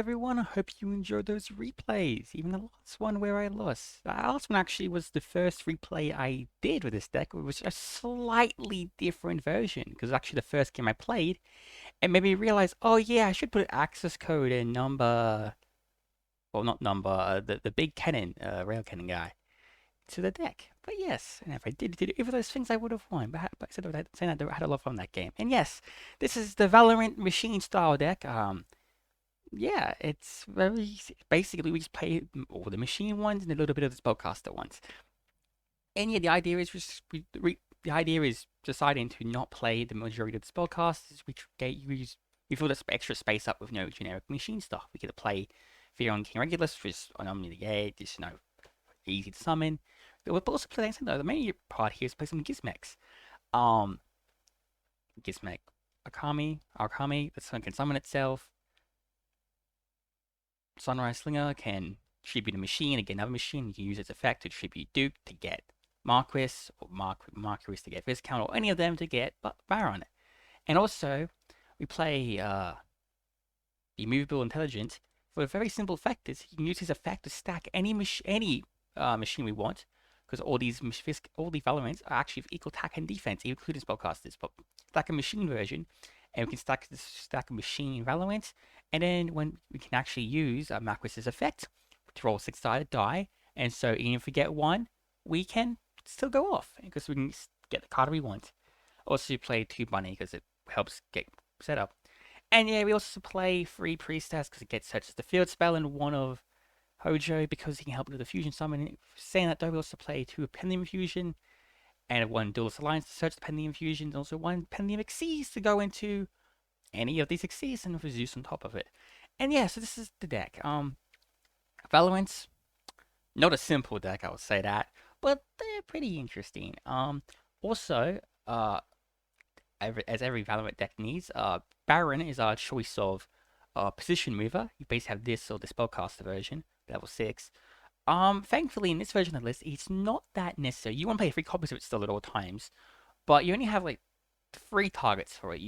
everyone. I hope you enjoyed those replays, even the last one where I lost. The last one actually was the first replay I did with this deck. It was a slightly different version, because actually the first game I played, and made me realize, oh yeah, I should put access code and number, well not number, the big cannon, rail cannon guy, to the deck. But yes, and if I did either of those things, I would have won. But instead of that, saying that, I had a lot of fun that game. And yes, this is the Valorant machine style deck. Yeah, it's very basically we just play all the machine ones and a little bit of the spellcaster ones. And yeah, the idea is the idea is deciding to not play the majority of the spellcasters. We fill this extra space up with no generic machine stuff. We could play Fear on King Regulus, which is anomaly negate, just easy to summon. But we'll also play though. The main part here is play some Gizmecs. Um, Gizmec Akami, that can summon itself. Sunrise Slinger can tribute a machine and get another machine. You can use its effect to tribute Duke to get Marquis, or Marquis to get Viscount, or any of them to get Baron. And also, we play Immovable Intelligence for a very simple effect. Is you can use his effect to stack any machine we want, because all the Valorants are actually of equal attack and defense, including spellcasters. But stack a machine version, and we can stack a machine Valorant, and then when we can actually use Marquis's effect to roll a six-sided die, and so even if we get one, we can still go off because we can get the card we want. Also, play 2 Bunny because it helps get set up. And yeah, we also play 3 Priestess because it gets such as the field spell and 1 of Hojo because he can help with the fusion summon. Saying that though, we also play 2 Pendium Fusion and 1 Duelist Alliance to search the Pendium Fusion, and also 1 Pendium Xyz to go into any of these Xyz and with Zeus on top of it. And yeah, so this is the deck. Valorant, not a simple deck, I would say that, but they're pretty interesting. Also, as every Valorant deck needs, Baron is our choice of position mover. You basically have this or the spellcaster version, level 6. Thankfully in this version of the list, it's not that necessary. You want to play 3 copies of it still at all times, but you only have like 3 targets for it.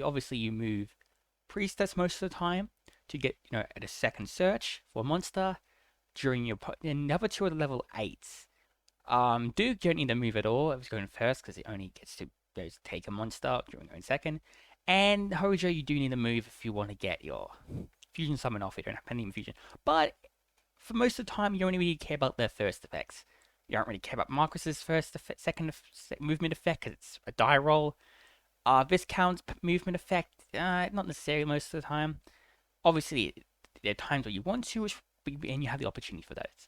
Obviously you move Priestess most of the time to get at a second search for a monster during your and the other 2 are the level 8s. Duke you don't need to move at all. I was going first because it only gets to take a monster during going second. And Hojo you do need to move if you want to get your fusion summon off. You don't have Pendium Fusion, but for most of the time you only really care about their first effects. You don't really care about Marcus's second movement effect because it's a die roll. Viscount's movement effect, not necessarily most of the time. Obviously, there are times where you want to, and you have the opportunity for those.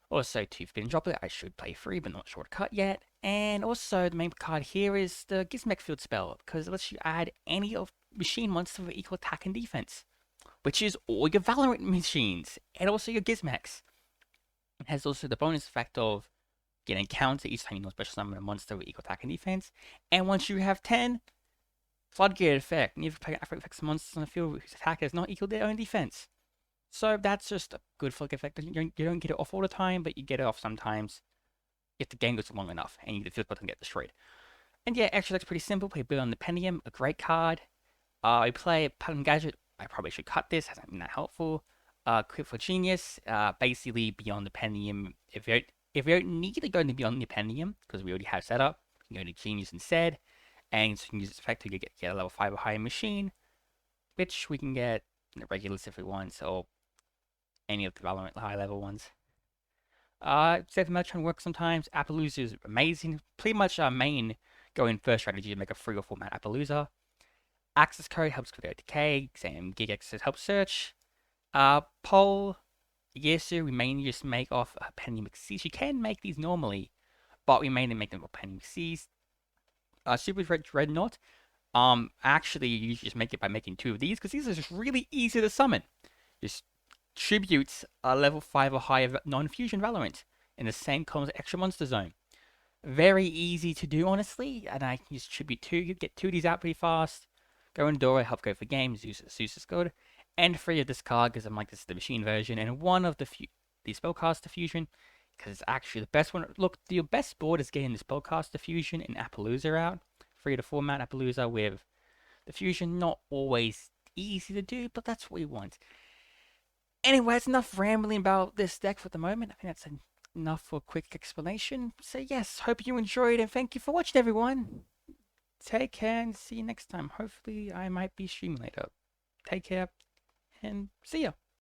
Also, to Spin Droplet, I should play 3, but not shortcut yet. And also, the main card here is the Gizmec Field spell, because it lets you add any of machine monsters with equal attack and defense, which is all your Valorant machines, and also your Gizmecs. It has also the bonus effect of getting counter each time you special summon a monster with equal attack and defense. And once you have 10, Floodgate effect. And you have affects monsters on the field whose attack is not equal to their own defense. So that's just a good floodgate effect. You don't get it off all the time, but you get it off sometimes if the game goes long enough and the field doesn't get destroyed. And yeah, actually that's pretty simple. Play Bill on the Pendium, a great card. I play Pattern Gadget. I probably should cut this, hasn't been that helpful. Quip for Genius, basically Beyond the Pendium. If you don't need to go to Beyond the Pendium, because we already have set up, you can go to Genius instead, and so you can use this effect to get a level 5 or higher machine, which we can get Regulus if we want, or any of the Valorant high level ones. Save Meltron works sometimes. Appaloosa is amazing. Pretty much our main going first strategy to make a 3 or 4 man Appaloosa. Access code helps with their decay. Same Gigax helps search. Pole, Yesu, we mainly just make off Pendium Xyz. You can make these normally, but we mainly make them with Pendium Xyz. Super Dreadnought. Actually, you just make it by making 2 of these because these are just really easy to summon. Just tributes a level 5 or higher non-fusion Valorant in the same column as Extra Monster Zone. Very easy to do, honestly, and I can use tribute 2. You get 2 of these out pretty fast. Go in Dora, help go for games. Zeus is good. And 3 of this card because I'm like, this is the machine version, and 1 of the spellcaster fusion because it's actually the best one. Look, your best board is getting the spellcaster fusion and Appaloosa out. 3 to 4 man Appaloosa with the fusion, not always easy to do, but that's what we want. Anyway, that's enough rambling about this deck for the moment. I think that's enough for a quick explanation. So yes, hope you enjoyed and thank you for watching, everyone. Take care and see you next time. Hopefully I might be streaming later. Take care and see ya.